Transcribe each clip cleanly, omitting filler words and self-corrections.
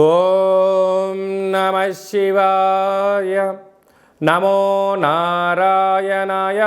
ఓం నమ శివాయ. నమో నారాయణాయ.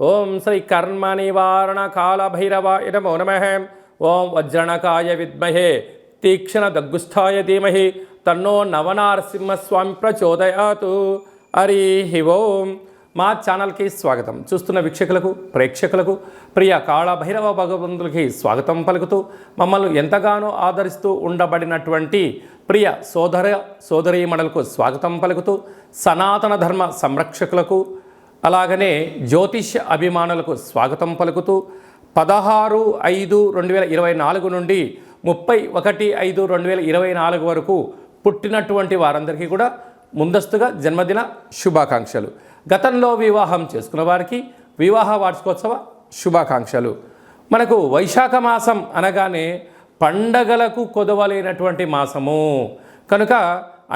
ఓం శ్రీ కర్మ నివారణ కాల భైరవాయ నమో నమః. ఓం వజ్రణకాయ విద్మహే తీక్ష్ణ దగ్గుస్థాయ ధీమహి తన్నో నవనారసింహస్వామి ప్రచోదయాతు. హరి ఓం. మా ఛానల్కి స్వాగతం. చూస్తున్న వీక్షకులకు ప్రేక్షకులకు ప్రియ కాళభైరవ భగవంతులకి స్వాగతం పలుకుతూ మమ్మల్ని ఎంతగానో ఆదరిస్తూ ఉండబడినటువంటి ప్రియ సోదరీమణులకు స్వాగతం పలుకుతూ సనాతన ధర్మ సంరక్షకులకు అలాగనే జ్యోతిష్య అభిమానులకు స్వాగతం పలుకుతూ 16/5/2024 నుండి 31/5/2024 వరకు పుట్టినటువంటి వారందరికీ కూడా ముందస్తుగా జన్మదిన శుభాకాంక్షలు. గతంలో వివాహం చేసుకున్న వారికి వివాహ వార్షికోత్సవ శుభాకాంక్షలు. మనకు వైశాఖ మాసం అనగానే పండగలకు కొదవలేనటువంటి మాసము కనుక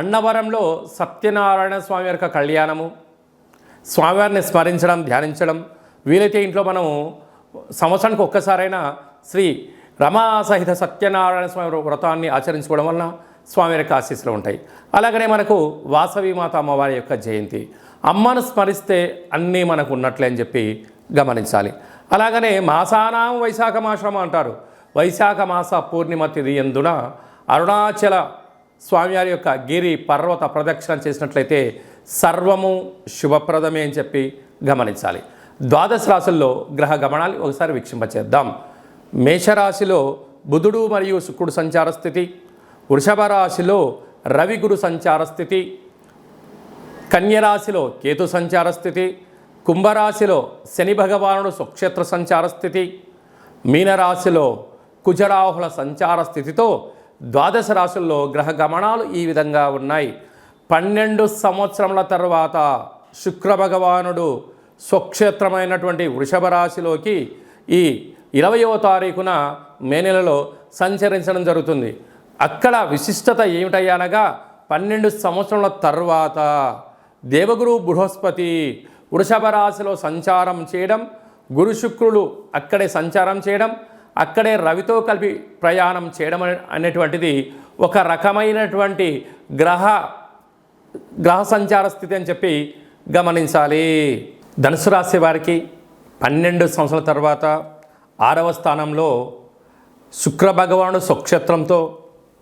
అన్నవరంలో సత్యనారాయణ స్వామి యొక్క కళ్యాణము, స్వామివారిని స్మరించడం, ధ్యానించడం, వీలైతే ఇంట్లో మనము సంవత్సరానికి ఒక్కసారైనా శ్రీ రమా సహిత సత్యనారాయణ స్వామి వ్రతాన్ని ఆచరించుకోవడం వలన స్వామి యొక్క ఆశీస్సులు ఉంటాయి. అలాగనే మనకు వాసవి మాత అమ్మవారి యొక్క జయంతి, అమ్మను స్మరిస్తే అన్నీ మనకు ఉన్నట్లే అని చెప్పి గమనించాలి. అలాగనే మాసానాం వైశాఖ మాసం అంటారు. వైశాఖ మాస పూర్ణిమ తిథి యందున అరుణాచల స్వామివారి యొక్క గిరి పర్వత ప్రదక్షిణ చేసినట్లయితే సర్వము శుభప్రదమే అని చెప్పి గమనించాలి. ద్వాదశ రాశుల్లో గ్రహ గమనాలు ఒకసారి వీక్షింపచేద్దాం. మేషరాశిలో బుధుడు మరియు శుక్రుడు సంచార స్థితి, వృషభ రాశిలో రవి గురు సంచార స్థితి, కన్యరాశిలో కేతు సంచార స్థితి, కుంభరాశిలో శని భగవానుడు స్వక్షేత్ర సంచార స్థితి, మీనరాశిలో కుజరాహుల సంచార స్థితితో ద్వాదశ రాశుల్లో గ్రహ గమనాలు ఈ విధంగా ఉన్నాయి. 12 సంవత్సరముల తర్వాత శుక్ర భగవానుడు స్వక్షేత్రమైనటువంటి వృషభ రాశిలోకి ఈ 20వ తారీఖున మే నెలలో సంచరించడం జరుగుతుంది. అక్కడ విశిష్టత ఏమిటయ్యనగా 12 సంవత్సరముల తర్వాత దేవగురు బృహస్పతి వృషభ రాశిలో సంచారం చేయడం, గురు శుక్రులు అక్కడే సంచారం చేయడం, అక్కడే రవితో కలిపి ప్రయాణం చేయడం అనేటువంటిది ఒక రకమైనటువంటి గ్రహ సంచార స్థితి అని చెప్పి గమనించాలి. ధనుసు రాశి వారికి 12 సంవత్సరాల తర్వాత 6వ స్థానంలో శుక్ర భగవానుడు స్వక్షేత్రంతో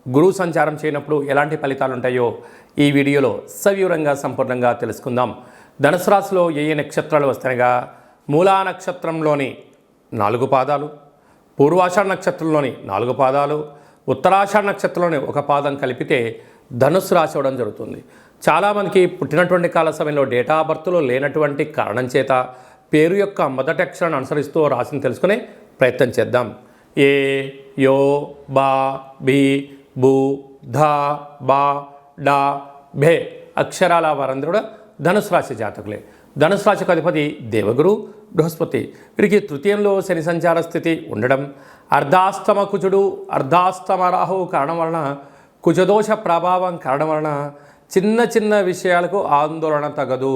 గురువు సంచారం చేయనప్పుడు ఎలాంటి ఫలితాలు ఉంటాయో ఈ వీడియోలో సవివరంగా సంపూర్ణంగా తెలుసుకుందాం. ధనుసు రాశిలో ఏ నక్షత్రాలు వస్తాయనగా మూలా నక్షత్రంలోని 4 పాదాలు, పూర్వాషాఢ నక్షత్రంలోని 4 పాదాలు, ఉత్తరాషాఢ నక్షత్రంలోని 1 పాదం కలిపితే ధనుసు రాశి అవ్వడం జరుగుతుంది. చాలామందికి పుట్టినటువంటి కాల సమయంలో డేటా ఆఫ్ బర్త్లో లేనటువంటి కారణం చేత పేరు యొక్క మొదటి అక్షరాన్ని అనుసరిస్తూ రాశిని తెలుసుకునే ప్రయత్నం చేద్దాం. ఏ, యో, బా, బి, బు, ధ, బా, డా, భే అక్షరాల వారందరూ కూడా ధనుసు రాశి జాతకులే. ధనుసు రాశికి అధిపతి దేవగురు బృహస్పతి. వీరికి తృతీయంలో శని సంచార స్థితి ఉండడం, అర్ధాష్టమ కుజుడు అర్ధాష్టమ రాహువు కారణం వలన, కుజదోష ప్రభావం కారణం వలన చిన్న చిన్న విషయాలకు ఆందోళన తగదు.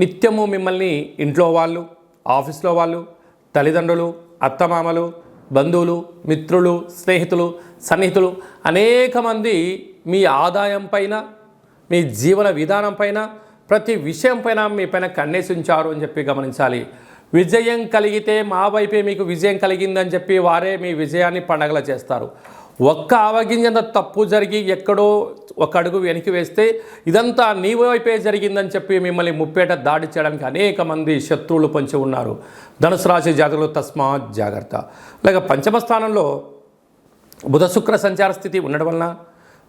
నిత్యము మిమ్మల్ని ఇంట్లో వాళ్ళు, ఆఫీస్లో వాళ్ళు, తల్లిదండ్రులు, అత్తమామలు, బంధువులు, మిత్రులు, స్నేహితులు, సన్నిహితులు అనేక మంది మీ ఆదాయం పైన, మీ జీవన విధానం పైన, ప్రతి విషయం పైన మీ పైన కన్నేసి ఉంచారు అని చెప్పి గమనించాలి. విజయం కలిగితే మా వైపే మీకు విజయం కలిగిందని చెప్పి వారే మీ విజయాన్ని పండగల చేస్తారు. ఒక్క అవగింజంత తప్పు జరిగి ఎక్కడో ఒక అడుగు వెనక్కి వేస్తే ఇదంతా నీ వైపే జరిగిందని చెప్పి మిమ్మల్ని ముప్పేట దాడి చేయడానికి అనేక మంది శత్రువులు పొంచి ఉన్నారు. ధనుసు రాశి జాతకులు తస్మాత్ జాగ్రత్త. అలాగే పంచమ స్థానంలో బుధ శుక్ర సంచార స్థితి ఉండడం వలన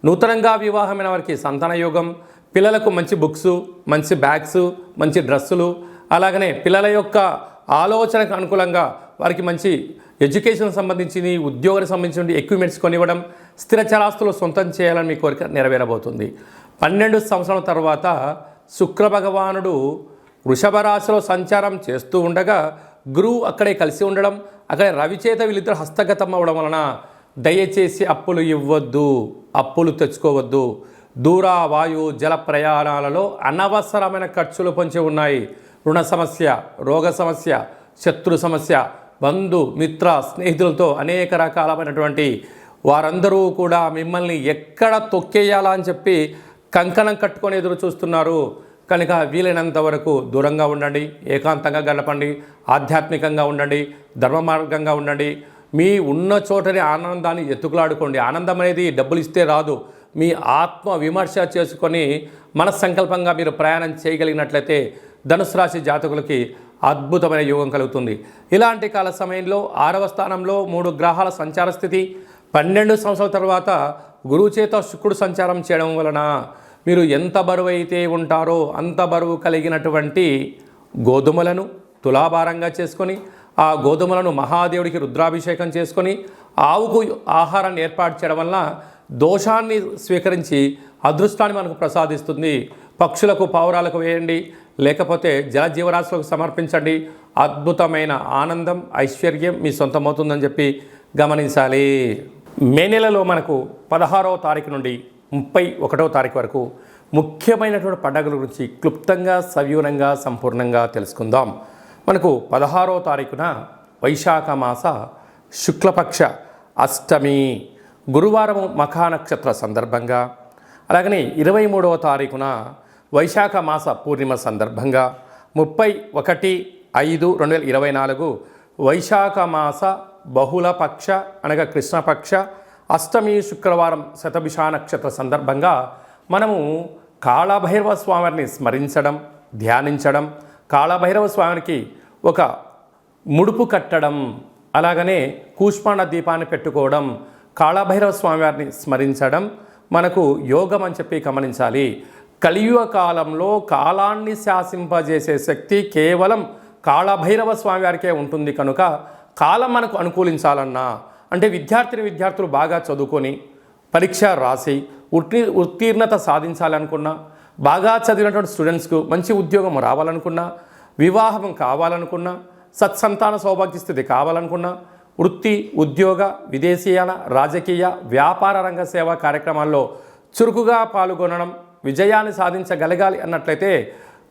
నూతనంగా వివాహమైన వారికి సంతాన యోగం, పిల్లలకు మంచి బుక్స్, మంచి బ్యాగ్స్, మంచి డ్రెస్సులు, అలాగనే పిల్లల యొక్క ఆలోచనకు అనుకూలంగా వారికి మంచి ఎడ్యుకేషన్ సంబంధించి ఉద్యోగానికి సంబంధించిన ఎక్విప్మెంట్స్ కొనివ్వడం, స్థిర చరాస్తులు సొంతం చేయాలని మీ కోరిక నెరవేరబోతుంది. 12 సంవత్సరాల తర్వాత శుక్ర భగవానుడు వృషభ రాశిలో సంచారం చేస్తూ ఉండగా గురువు అక్కడే కలిసి ఉండడం, అక్కడే రవి చేత వీళ్ళిద్దరు హస్తగతం అవ్వడం వలన దయచేసి అప్పులు ఇవ్వద్దు, అప్పులు తెచ్చుకోవద్దు. దూర వాయు జల ప్రయాణాలలో అనవసరమైన ఖర్చులు పొంచి ఉన్నాయి. రుణ సమస్య, రోగ సమస్య, శత్రు సమస్య, బంధు మిత్ర స్నేహితులతో అనేక రకాలైనటువంటి వారందరూ కూడా మిమ్మల్ని ఎక్కడ తొక్కేయాలా అని చెప్పి కంకణం కట్టుకొని ఎదురు చూస్తున్నారు. కనుక వీలైనంత వరకు దూరంగా ఉండండి, ఏకాంతంగా గడపండి, ఆధ్యాత్మికంగా ఉండండి, ధర్మ మార్గంగా ఉండండి. మీ ఉన్న చోటనే ఆనందాన్ని ఎత్తుకులాడుకోండి. ఆనందం అనేది డబ్బులు ఇస్తే రాదు. మీ ఆత్మ విమర్శ చేసుకొని మనస్సంకల్పంగా మీరు ప్రయాణం చేయగలిగినట్లయితే ధనుసు రాశి జాతకులకి అద్భుతమైన యోగం కలుగుతుంది. ఇలాంటి కాల సమయంలో 6వ స్థానంలో 3 గ్రహాల సంచార స్థితి, 12 సంవత్సరాల తర్వాత గురువు చేత శుక్రుడు సంచారం చేయడం వలన మీరు ఎంత బరువు అయితే ఉంటారో అంత బరువు కలిగినటువంటి గోధుమలను తులాభారంగా చేసుకొని ఆ గోధుమలను మహాదేవుడికి రుద్రాభిషేకం చేసుకొని ఆవుకు ఆహారాన్ని ఏర్పాటు చేయడం వలన దోషాన్ని స్వీకరించి అదృష్టాన్ని మనకు ప్రసాదిస్తుంది. పక్షులకు పావురాలకు వేయండి, లేకపోతే జలజీవరాశులకు సమర్పించండి. అద్భుతమైన ఆనందం, ఐశ్వర్యం మీ సొంతమవుతుందని చెప్పి గమనించాలి. మే నెలలో మనకు 16వ తారీఖు నుండి 31వ తారీఖు వరకు ముఖ్యమైనటువంటి పండుగల గురించి క్లుప్తంగా, సవివరంగా, సంపూర్ణంగా తెలుసుకుందాం. మనకు 16వ తారీఖున వైశాఖ మాస శుక్లపక్ష అష్టమి గురువారం మఖా నక్షత్ర సందర్భంగా, అలాగనే 23వ తారీఖున వైశాఖ మాస పూర్ణిమ సందర్భంగా, 31/5/2024 వైశాఖ మాస బహుళపక్ష అనగా కృష్ణపక్ష అష్టమి శుక్రవారం శతభిష నక్షత్ర సందర్భంగా మనము కాళభైరవ స్వామిని స్మరించడం, ధ్యానించడం, కాళభైరవ స్వామికి ఒక ముడుపు కట్టడం, అలాగనే కూష్మాండ దీపాన్ని పెట్టుకోవడం, కాళభైరవ స్వామివారిని స్మరించడం మనకు యోగం అని చెప్పి గమనించాలి. కలియుగ కాలంలో కాలాన్ని శాసింపజేసే శక్తి కేవలం కాళభైరవ స్వామివారికే ఉంటుంది. కనుక కాలం మనకు అనుకూలించాలన్నా, అంటే విద్యార్థులు బాగా చదువుకొని పరీక్ష రాసి ఉత్తీర్ణత సాధించాలనుకున్నా, బాగా చదివినటువంటి స్టూడెంట్స్కు మంచి ఉద్యోగం రావాలనుకున్నా, వివాహం కావాలనుకున్నా, సత్సంతాన సౌభాగ్య స్థితి కావాలనుకున్నా, వృత్తి, ఉద్యోగ, విదేశీయాన, రాజకీయ, వ్యాపార రంగ సేవా కార్యక్రమాల్లో చురుకుగా పాల్గొనడం, విజయాన్ని సాధించగలగాలి అన్నట్లయితే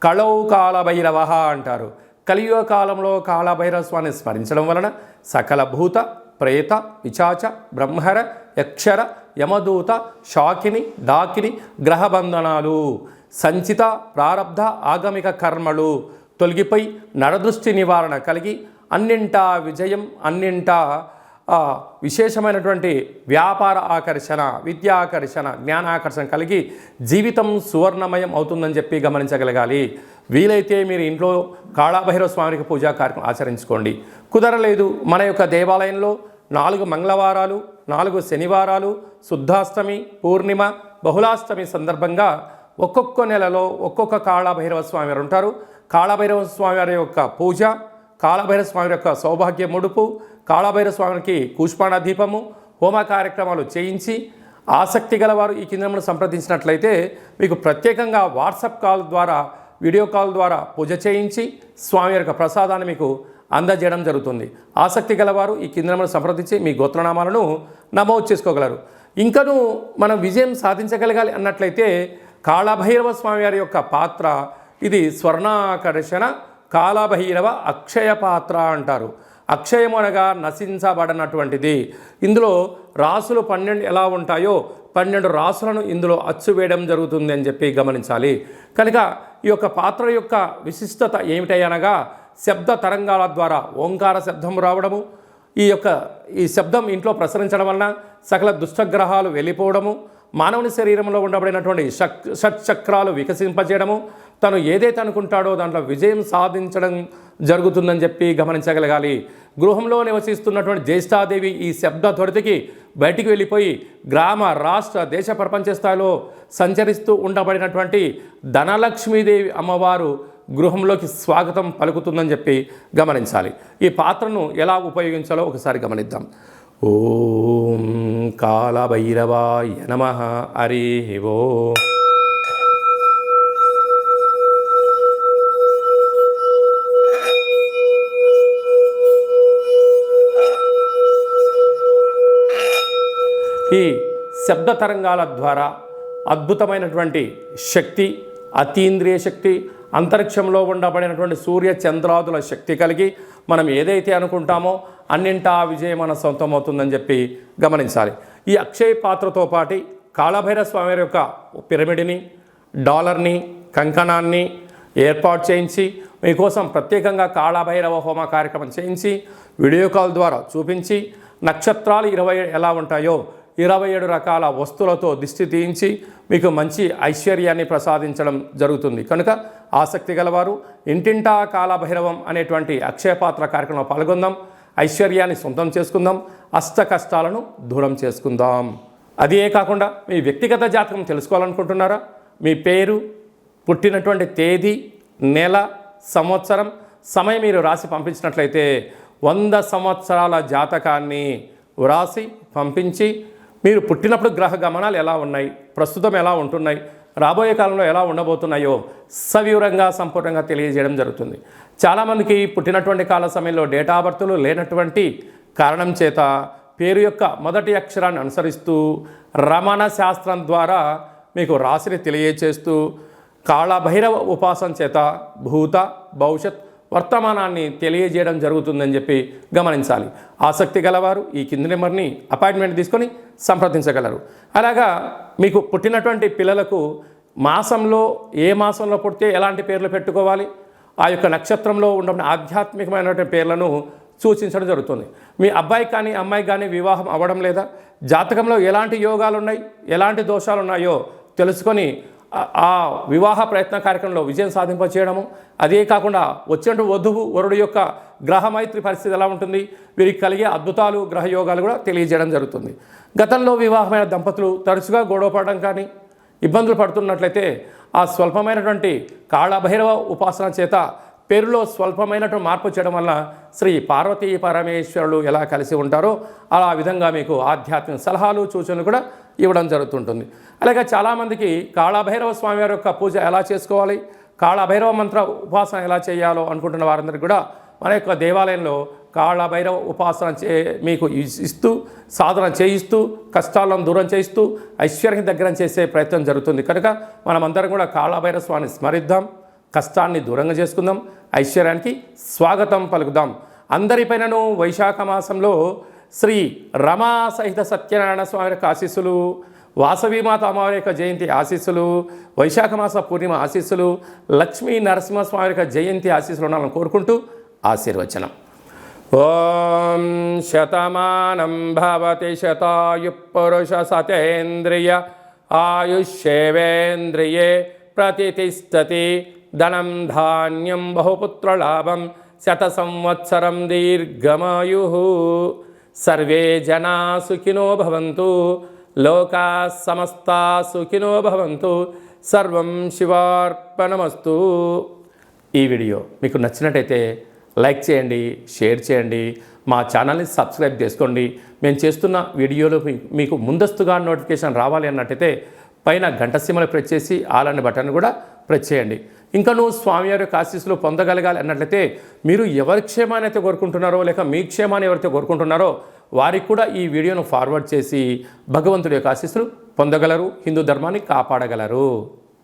కళౌ కాళభైరవ అంటారు. కలియుగ కాలంలో కాళభైరవ స్వామిని స్మరించడం వలన సకల భూత, ప్రేత, పిశాచ, బ్రహ్మర, యక్షర, యమదూత, శాకిని, డాకిని గ్రహబంధనాలు, సంచిత ప్రారబ్ధ ఆగమిక కర్మలు తొలగిపోయి నరదృష్టి నివారణ కలిగి అన్నింటా విజయం, అన్నింటా విశేషమైనటువంటి వ్యాపార ఆకర్షణ, విద్యా ఆకర్షణ, జ్ఞానాకర్షణ కలిగి జీవితం సువర్ణమయం అవుతుందని చెప్పి గమనించగలగాలి. వీలైతే మీరు ఇంట్లో కాళభైరవ స్వామికి పూజా కార్యక్రమం ఆచరించుకోండి. కుదరలేదు, మన యొక్క దేవాలయంలో 4 మంగళవారాలు, 4 శనివారాలు, శుద్ధాష్టమి, పూర్ణిమ, బహుళాష్టమి సందర్భంగా ఒక్కొక్క నెలలో ఒక్కొక్క కాళభైరవ స్వామి వారు ఉంటారు. కాళభైరవ స్వామి వారి యొక్క పూజ, కాళభైరవ స్వామి యొక్క సౌభాగ్య ముడుపు, కాళభైరవ స్వామికి కూష్మాండ దీపము, హోమ కార్యక్రమాలు చేయించి ఆసక్తి గలవారు ఈ కింద సంప్రదించినట్లయితే మీకు ప్రత్యేకంగా వాట్సాప్ కాల్ ద్వారా, వీడియో కాల్ ద్వారా పూజ చేయించి స్వామి యొక్క ప్రసాదాన్ని మీకు అందజేయడం జరుగుతుంది. ఆసక్తి గలవారు ఈ కింద సంప్రదించి మీ గోత్రనామాలను నమోదు చేసుకోగలరు. ఇంకనూ మనం విజయం సాధించగలగాలి అన్నట్లయితే కాళభైరవ స్వామి వారి యొక్క పాత్ర ఇది స్వర్ణాకర్షణ కాళభైరవ అక్షయ పాత్ర అంటారు. అక్షయము అనగా నశించబడినటువంటిది. ఇందులో రాసులు 12 ఎలా ఉంటాయో 12 రాసులను ఇందులో అచ్చు వేయడం జరుగుతుంది అని చెప్పి గమనించాలి. కనుక ఈ యొక్క పాత్ర యొక్క విశిష్టత ఏమిటనగా శబ్ద తరంగాల ద్వారా ఓంకార శబ్దం రావడము, ఈ శబ్దం ఇంట్లో ప్రసరించడం వలన సకల దుష్టగ్రహాలు వెళ్ళిపోవడము, మానవుని శరీరంలో ఉండబడినటువంటి షట్చక్రాలు వికసింపజేయడము, తను ఏదైతే అనుకుంటాడో దాంట్లో విజయం సాధించడం జరుగుతుందని చెప్పి గమనించగలగాలి. గృహంలో నివసిస్తున్నటువంటి జ్యేష్ఠాదేవి ఈ శబ్ద త్వరితకి బయటికి వెళ్ళిపోయి గ్రామ, రాష్ట్ర, దేశ, ప్రపంచ స్థాయిలో సంచరిస్తూ ఉండబడినటువంటి ధనలక్ష్మీదేవి అమ్మవారు గృహంలోకి స్వాగతం పలుకుతుందని చెప్పి గమనించాలి. ఈ పాత్రను ఎలా ఉపయోగించాలో ఒకసారి గమనిద్దాం. ఓం కాళభైరవాయ నమః. హరి ఓం. ఈ శబ్ద తరంగాల ద్వారా అద్భుతమైనటువంటి శక్తి, అతీంద్రియ శక్తి, అంతరిక్షంలో ఉండబడినటువంటి సూర్య చంద్రాదుల శక్తి కలిగి మనం ఏదైతే అనుకుంటామో అన్నింటా విజయం మన సొంతమవుతుందని చెప్పి గమనించాలి. ఈ అక్షయ పాత్రతో పాటు కాళభైరవ స్వామి వారి యొక్క పిరమిడ్ని, డాలర్ని, కంకణాన్ని ఏర్పాటు చేయించి మీకోసం ప్రత్యేకంగా కాళభైరవ హోమ కార్యక్రమం చేయించి వీడియో కాల్ ద్వారా చూపించి నక్షత్రాలు 27 ఎలా ఉంటాయో 27 రకాల వస్తువులతో దిష్టి తీయించి మీకు మంచి ఐశ్వర్యాన్ని ప్రసాదించడం జరుగుతుంది. కనుక ఆసక్తి గలవారు ఇంటింటా కాళభైరవం అనేటువంటి అక్షయపాత్ర కార్యక్రమంలో పాల్గొందాం. ఐశ్వర్యాన్ని సొంతం చేసుకుందాం. అష్ట కష్టాలను దూరం చేసుకుందాం. అదే కాకుండా మీ వ్యక్తిగత జాతకం తెలుసుకోవాలనుకుంటున్నారా? మీ పేరు, పుట్టినటువంటి తేదీ, నెల, సంవత్సరం, సమయం మీరు రాసి పంపించినట్లయితే 100 సంవత్సరాల జాతకాన్ని వ్రాసి పంపించి మీరు పుట్టినప్పుడు గ్రహ గమనాలు ఎలా ఉన్నాయి, ప్రస్తుతం ఎలా ఉంటున్నాయి, రాబోయే కాలంలో ఎలా ఉండబోతున్నాయో సవివరంగా సంపూర్ణంగా తెలియజేయడం జరుగుతుంది. చాలామందికి పుట్టినటువంటి కాల సమయంలో డేటా ఆఫ్ బర్త్లు లేనటువంటి కారణం చేత పేరు యొక్క మొదటి అక్షరాన్ని అనుసరిస్తూ రమణ శాస్త్రం ద్వారా మీకు రాశిని తెలియజేస్తూ కాళభైరవ ఉపాసన చేత భూత, భవిష్యత్, వర్తమానాన్ని తెలియజేయడం జరుగుతుందని చెప్పి గమనించాలి. ఆసక్తి గలవారు ఈ కింది నెంబర్ని అపాయింట్మెంట్ తీసుకొని సంప్రదించగలరు. అలాగా మీకు పుట్టినటువంటి పిల్లలకు మాసంలో ఏ మాసంలో పుడితే ఎలాంటి పేర్లు పెట్టుకోవాలి, ఆ యొక్క నక్షత్రంలో ఉన్న ఆధ్యాత్మికమైనటువంటి పేర్లను సూచించడం జరుగుతుంది. మీ అబ్బాయి కానీ అమ్మాయి కానీ వివాహం అవ్వడం లేదా, జాతకంలో ఎలాంటి యోగాలు ఉన్నాయి, ఎలాంటి దోషాలు ఉన్నాయో తెలుసుకొని ఆ వివాహ ప్రయత్న కార్యక్రమంలో విజయం సాధింపచేయడము, అదే కాకుండా వచ్చినట్టు వధువు వరుడు యొక్క గ్రహమైత్రి పరిస్థితి ఎలా ఉంటుంది, వీరికి కలిగే అద్భుతాలు, గ్రహయోగాలు కూడా తెలియజేయడం జరుగుతుంది. గతంలో వివాహమైన దంపతులు తరచుగా గొడవ పడడం కానీ ఇబ్బందులు పడుతున్నట్లయితే ఆ స్వల్పమైనటువంటి కాళభైరవ ఉపాసన చేత పేరులో స్వల్పమైనటువంటి మార్పు చేయడం వల్ల శ్రీ పార్వతీ పరమేశ్వరులు ఎలా కలిసి ఉంటారో అలా విధంగా మీకు ఆధ్యాత్మిక సలహాలు, సూచనలు కూడా ఇవ్వడం జరుగుతుంటుంది. అలాగే చాలామందికి కాళభైరవ స్వామి వారి యొక్క పూజ ఎలా చేసుకోవాలి, కాళభైరవ మంత్ర ఉపాసన ఎలా చేయాలో అనుకుంటున్న వారందరికీ కూడా మన యొక్క దేవాలయంలో కాళభైరవ ఉపాసన మీకు ఇస్తూ, సాధన చేయిస్తూ, కష్టాలను దూరం చేయిస్తూ, ఐశ్వర్యం దగ్గర చేసే ప్రయత్నం జరుగుతుంది. కనుక మనమందరం కూడా కాళభైరవ స్వామిని స్మరిద్దాం, కష్టాన్ని దూరంగా చేసుకుందాం, ఐశ్వర్యానికి స్వాగతం పలుకుదాం. అందరిపైనను వైశాఖ మాసంలో శ్రీ రమా సహిత సత్యనారాయణ స్వామి యొక్క ఆశీస్సులు, వాసవీమాత అమ్మవారి యొక్క జయంతి ఆశీస్సులు, వైశాఖ మాస పూర్ణిమ ఆశీస్సులు, లక్ష్మీ నరసింహస్వామి యొక్క జయంతి ఆశీస్సులు ఉండాలని కోరుకుంటూ ఆశీర్వచనం. ఓం శతమానం భవతి శతాయు పురుష సతేంద్రియ ఆయుష్యేవేంద్రియే ప్రతిష్టతి ధనం ధాన్యం బహుపుత్రలాభం శత సంవత్సరం దీర్ఘమాయు. సర్వే జనా సుఖినో భవంతు, లోకా సమస్తా సుఖినో భవంతు. సర్వం శివార్పణమస్తు. ఈ వీడియో మీకు నచ్చినట్టయితే లైక్ చేయండి, షేర్ చేయండి, మా ఛానల్ని సబ్స్క్రైబ్ చేసుకోండి. మేము చేస్తున్న వీడియోలు మీకు ముందస్తుగా నోటిఫికేషన్ రావాలి అన్నట్టయితే పైన గంట సింబల్ ప్రెస్ చేసి ఆల్ అనే బటన్ కూడా ప్రెస్ చేయండి. ఇంకా నువ్వు స్వామివారి యొక్క ఆశీస్సులు పొందగలగాలి అన్నట్లయితే మీరు ఎవరి క్షేమాన్ని అయితే కోరుకుంటున్నారో, లేక మీ క్షేమాన్ని ఎవరైతే కోరుకుంటున్నారో వారికి కూడా ఈ వీడియోను ఫార్వర్డ్ చేసి భగవంతుడి యొక్క ఆశీస్సులు పొందగలరు, హిందూ ధర్మాన్ని కాపాడగలరు.